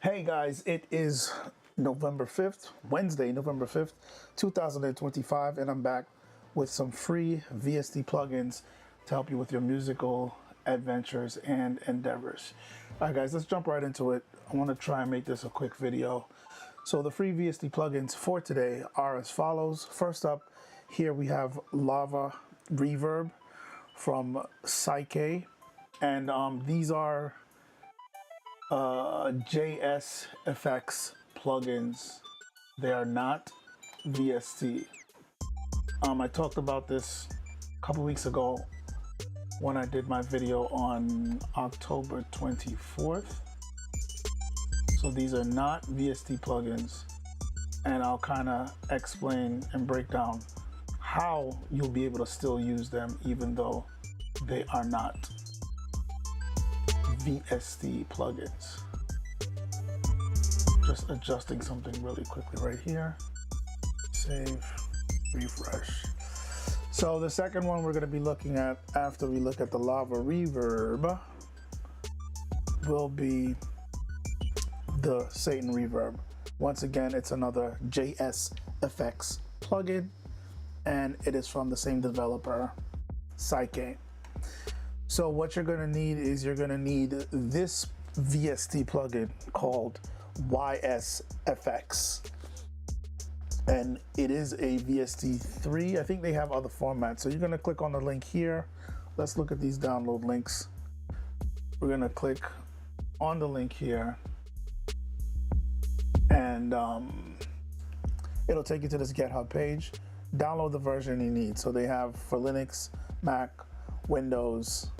Hey guys, it is November 5th, Wednesday, November 5th, 2025, and I'm back with some free VST plugins to help you with your musical adventures and endeavors. All right guys, let's jump right into it. I want to try and make this a quick video. So the free VST plugins for today are as follows. First up, here we have Lava Reverb from Saike, and these are JSFX plugins. They are not VST. I talked about this a couple weeks ago when I did my video on October 24th. So these are not VST plugins, and I'll kind of explain and break down how you'll be able to still use them even though they are not VST plugins. Just adjusting something really quickly right here. Save, refresh. So the second one we're going to be looking at after we look at the Lava Reverb will be the Satan Reverb. Once again, it's another JSFX plugin, and it is from the same developer, Saike. So what you're going to need is you're going to need this VST plugin called YSFX, and it is a VST3. I think they have other formats. So you're going to click on the link here. Let's look at these download links. We're going to click on the link here, and it'll take you to this GitHub page. Download the version you need. So they have for Linux, Mac, Windows,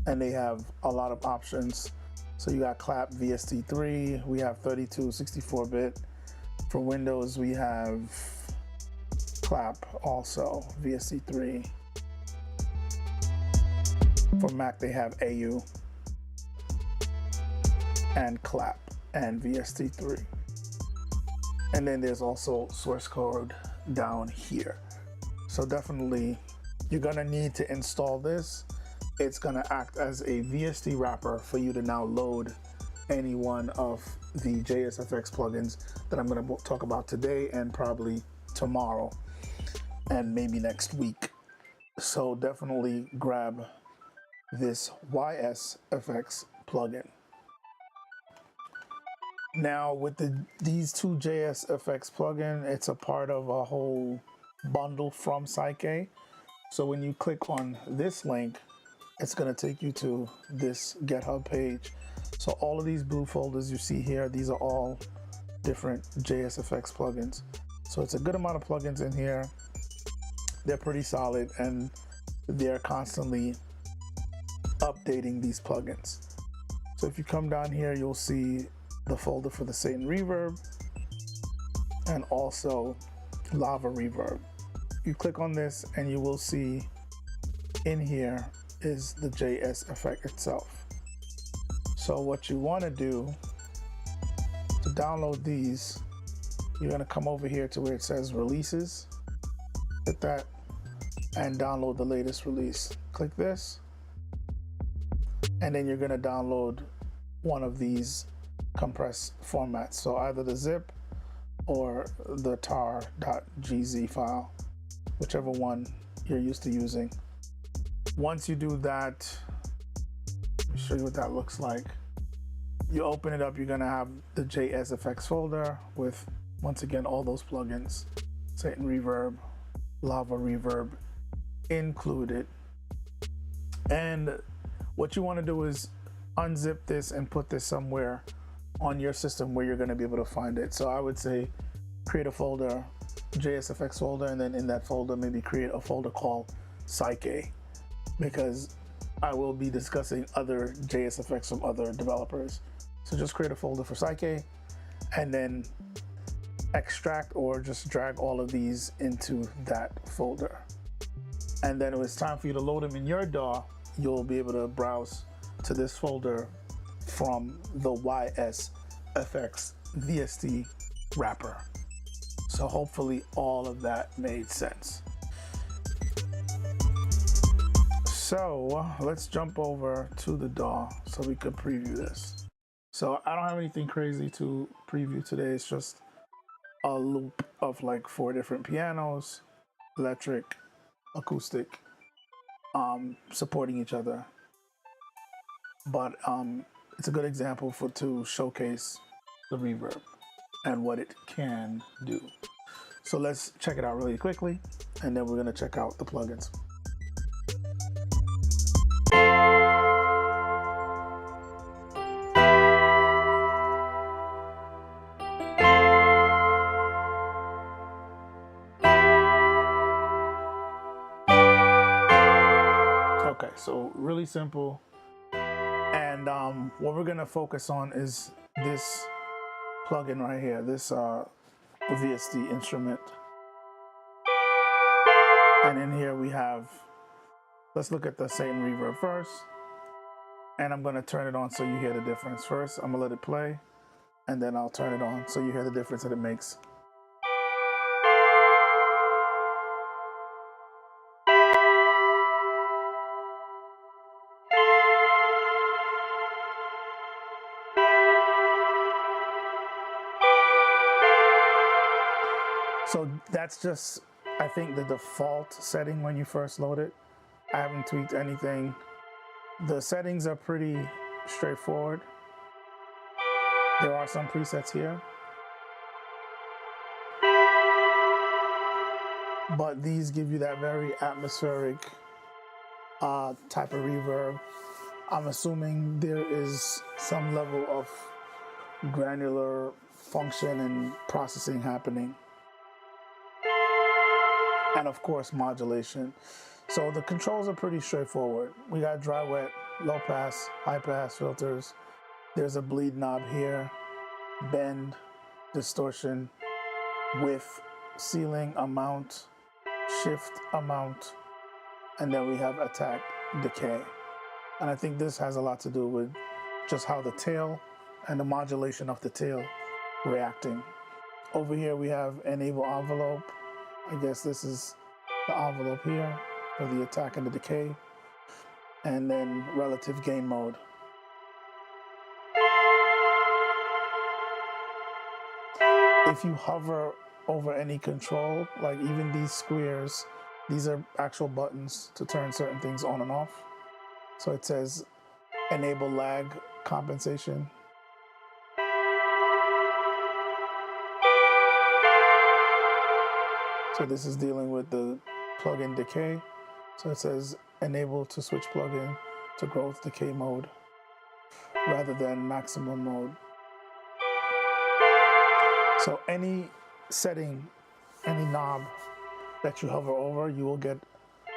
and they have a lot of options. So you got Clap VST3, we have 32, 64-bit. For Windows, we have Clap also, VST3. For Mac, they have AU and Clap and VST3. And then there's also source code down here. So definitely you're gonna need to install this. It's gonna act as a VST wrapper for you to now load any one of the JSFX plugins that I'm gonna talk about today and probably tomorrow and maybe next week. So definitely grab this YSFX plugin. Now with these two JSFX plugin, it's a part of a whole bundle from Saike. So when you click on this link, it's going to take you to this GitHub page. So all of these blue folders you see here, these are all different JSFX plugins. So it's a good amount of plugins in here. They're pretty solid, and they're constantly updating these plugins. So if you come down here, you'll see the folder for the Satan Reverb and also Lava Reverb. You click on this and you will see in here is the JSFX itself. So what you want to do to download these, you're going to come over here to where it says releases, hit that, and download the latest release. Click this, and then you're going to download one of these compressed formats, so either the zip or the tar.gz file, whichever one you're used to using. Once you do that, let me show you what that looks like. You open it up, you're gonna have the JSFX folder with, once again, all those plugins, Satan Reverb, Lava Reverb included. And what you want to do is unzip this and put this somewhere on your system where you're going to be able to find it. So I would say create a folder JSFX folder, and then in that folder maybe create a folder called Saike, because I will be discussing other JSFX from other developers. So just create a folder for Saike and then extract or just drag all of these into that folder. And then when it's time for you to load them in your DAW, you'll be able to browse to this folder from the YSFX VST wrapper. So hopefully all of that made sense. So let's jump over to the DAW so we could preview this. So I don't have anything crazy to preview today. It's just a loop of like 4 different pianos, electric, acoustic, supporting each other. But it's a good example to showcase the reverb and what it can do. So let's check it out really quickly, and then we're gonna check out the plugins. Okay, so really simple. And what we're gonna focus on is this plugin right here, this VST instrument. And in here we have, let's look at the Satan reverb first. And I'm gonna turn it on so you hear the difference. First, I'm gonna let it play, and then I'll turn it on so you hear the difference that it makes. So that's just, I think, the default setting when you first load it. I haven't tweaked anything. The settings are pretty straightforward. There are some presets here, but these give you that very atmospheric type of reverb. I'm assuming there is some level of granular function and processing happening. And of course, modulation. So the controls are pretty straightforward. We got dry, wet, low pass, high pass filters. There's a bleed knob here, bend, distortion, width, ceiling, amount, shift, amount, and then we have attack, decay. And I think this has a lot to do with just how the tail and the modulation of the tail reacting. Over here we have enable envelope. I guess this is the envelope here for the attack and the decay, and then relative gain mode. If you hover over any control, like even these squares, these are actual buttons to turn certain things on and off. So it says enable lag compensation. So this is dealing with the plugin decay. So it says enable to switch plugin to growth decay mode rather than maximum mode. So any setting, any knob that you hover over, you will get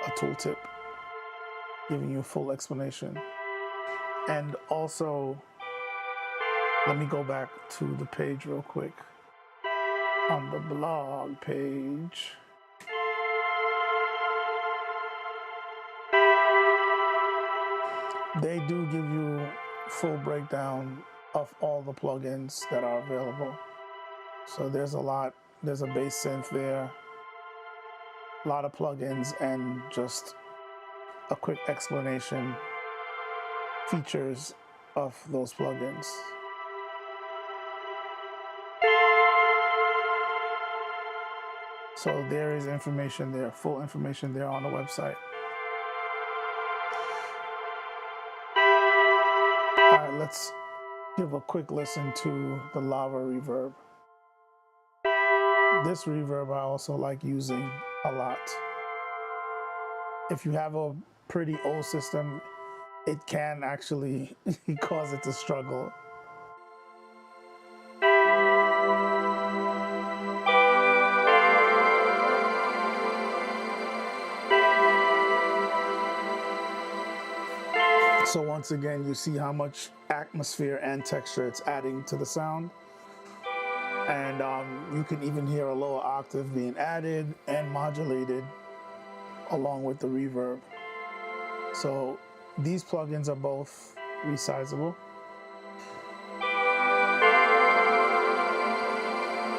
a tooltip giving you a full explanation. And also, let me go back to the page real quick. On the blog page, they do give you full breakdown of all the plugins that are available. So there's a lot, there's a bass synth there, a lot of plugins, and just a quick explanation, features of those plugins. So there is information there, full information there on the website. All right, let's give a quick listen to the Lava reverb. This reverb I also like using a lot. If you have a pretty old system, it can actually cause it to struggle. So once again, you see how much atmosphere and texture it's adding to the sound. And you can even hear a lower octave being added and modulated along with the reverb. So these plugins are both resizable.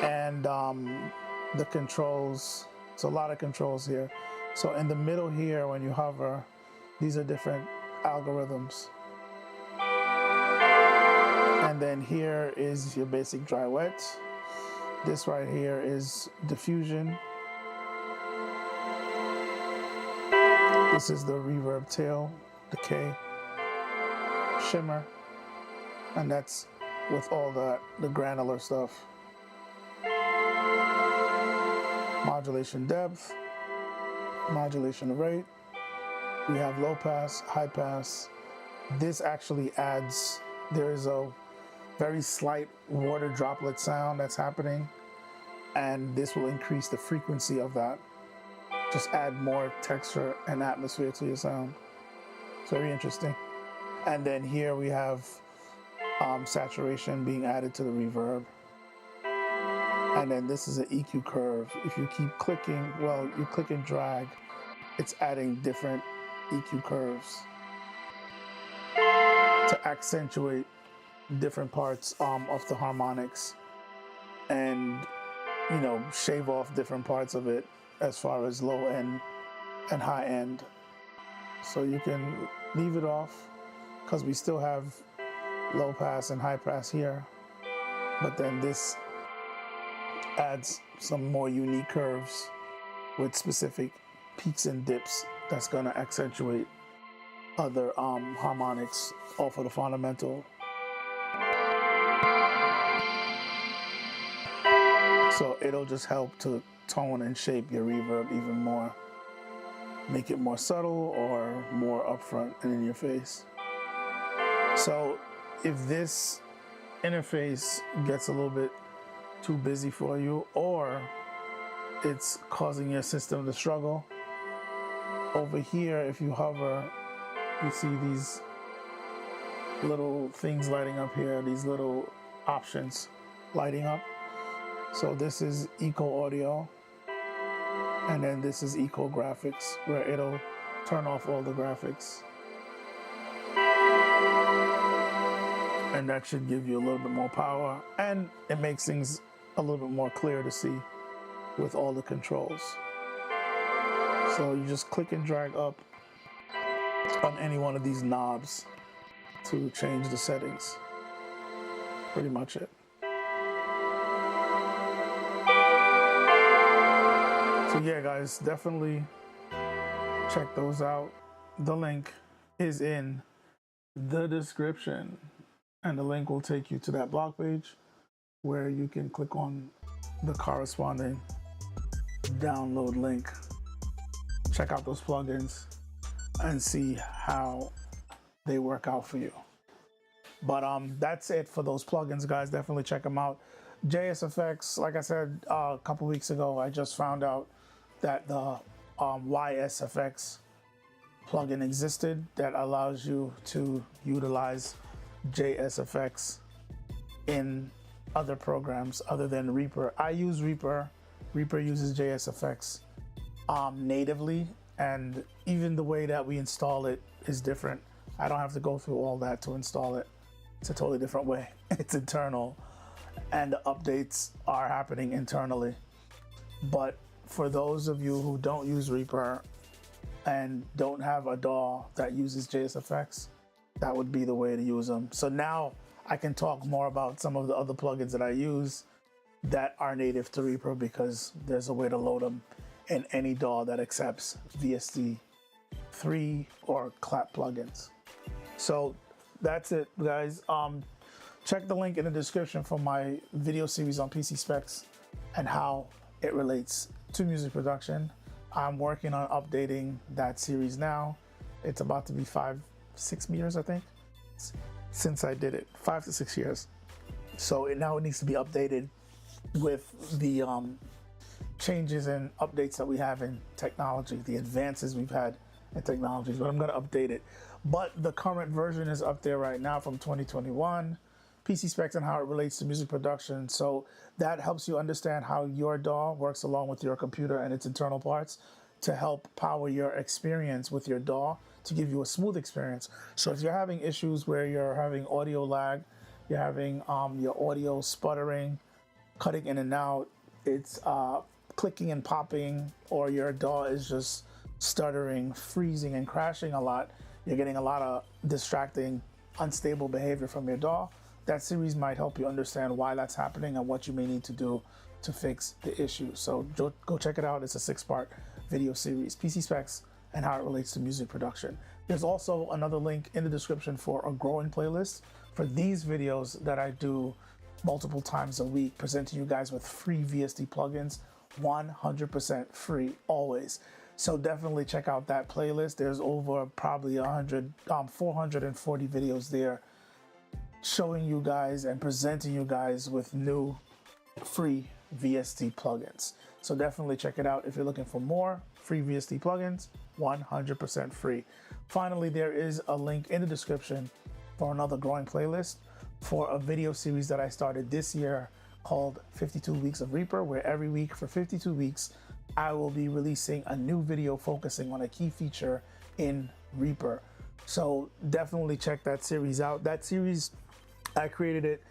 And the controls, it's a lot of controls here. So in the middle here, when you hover, these are different algorithms. And then here is your basic dry wet. This right here is diffusion. This is the reverb tail, decay, shimmer, and that's with all the granular stuff. Modulation depth, modulation rate. We have low pass, high pass. This actually adds, there is a very slight water droplet sound that's happening, and this will increase the frequency of that. Just add more texture and atmosphere to your sound. It's very interesting. And then here we have saturation being added to the reverb. And then this is an EQ curve. If you keep clicking, well, you click and drag, it's adding different EQ curves to accentuate different parts of the harmonics and, you know, shave off different parts of it as far as low end and high end. So you can leave it off because we still have low pass and high pass here, but then this adds some more unique curves with specific peaks and dips that's going to accentuate other harmonics off of the fundamental. So it'll just help to tone and shape your reverb even more. Make it more subtle or more upfront and in your face. So if this interface gets a little bit too busy for you, or it's causing your system to struggle, over here, if you hover, you see these little things lighting up here, these little options lighting up. So this is Eco Audio, and then this is Eco Graphics, where it'll turn off all the graphics. And that should give you a little bit more power, and it makes things a little bit more clear to see with all the controls. So you just click and drag up on any one of these knobs to change the settings. Pretty much it. So yeah, guys, definitely check those out. The link is in the description, and the link will take you to that blog page where you can click on the corresponding download link. Check out those plugins and see how they work out for you. But that's it for those plugins, guys. Definitely check them out. JSFX, like I said a couple weeks ago, I just found out that the YSFX plugin existed that allows you to utilize JSFX in other programs other than Reaper. I use Reaper. Reaper uses JSFX natively, and even the way that we install it is different. I don't have to go through all that to install it. It's a totally different way. It's internal, and the updates are happening internally. But for those of you who don't use Reaper and don't have a DAW that uses JSFX, that would be the way to use them. So now I can talk more about some of the other plugins that I use that are native to Reaper, because there's a way to load them in any DAW that accepts VST 3 or clap plugins. So that's it, guys. Check the link in the description for my video series on PC specs and how it relates to music production. I'm working on updating that series now. It's about to be 5-6 years, I think, since I did it. 5 to 6 years. So now it needs to be updated with the changes and updates that we have in technology, the advances we've had and technologies, but I'm going to update it. But the current version is up there right now from 2021, PC specs and how it relates to music production. So that helps you understand how your DAW works along with your computer and its internal parts to help power your experience with your DAW to give you a smooth experience. So if you're having issues where you're having audio lag, you're having your audio sputtering, cutting in and out, it's clicking and popping, or your DAW is just stuttering, freezing, and crashing a lot, you're getting a lot of distracting, unstable behavior from your DAW, that series might help you understand why that's happening and what you may need to do to fix the issue. So go check it out. It's a 6-part video series, PC specs and how it relates to music production. There's also another link in the description for a growing playlist for these videos that I do multiple times a week, presenting you guys with free VST plugins, 100% free always. So definitely check out that playlist. There's over probably 440 videos there showing you guys and presenting you guys with new free VST plugins. So definitely check it out if you're looking for more free VST plugins, 100% free. Finally, there is a link in the description for another growing playlist for a video series that I started this year called 52 Weeks of Reaper, where every week for 52 weeks, I will be releasing a new video focusing on a key feature in Reaper. So definitely check that series out. That series, I created it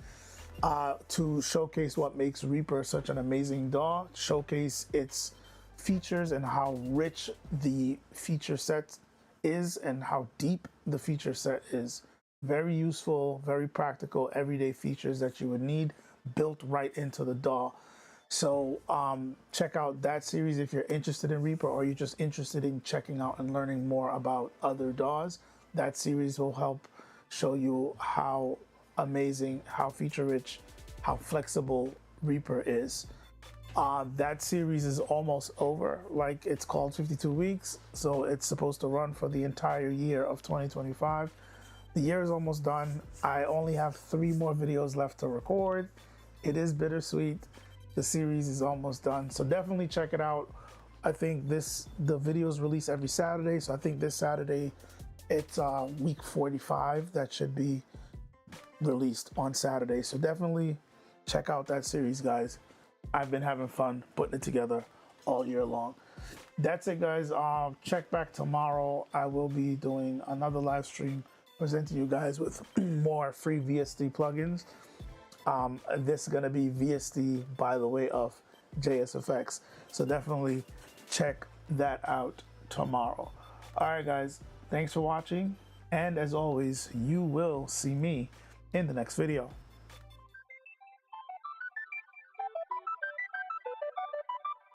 to showcase what makes Reaper such an amazing DAW, showcase its features and how rich the feature set is and how deep the feature set is. Very useful, very practical, everyday features that you would need built right into the DAW. So check out that series if you're interested in Reaper, or you're just interested in checking out and learning more about other DAWs. That series will help show you how amazing, how feature rich, how flexible Reaper is. That series is almost over. Like, it's called 52 weeks, so it's supposed to run for the entire year of 2025. The year is almost done. I only have 3 more videos left to record. It is bittersweet. The series is almost done, so definitely check it out. I think the videos release every Saturday, so I think this Saturday it's week 45 that should be released on Saturday. So definitely check out that series, guys. I've been having fun putting it together all year long. That's it, guys. Check back tomorrow. I will be doing another live stream presenting you guys with more free VST plugins. This is going to be VST by the way of JSFX. So definitely check that out tomorrow. All right, guys. Thanks for watching. And as always, you will see me in the next video.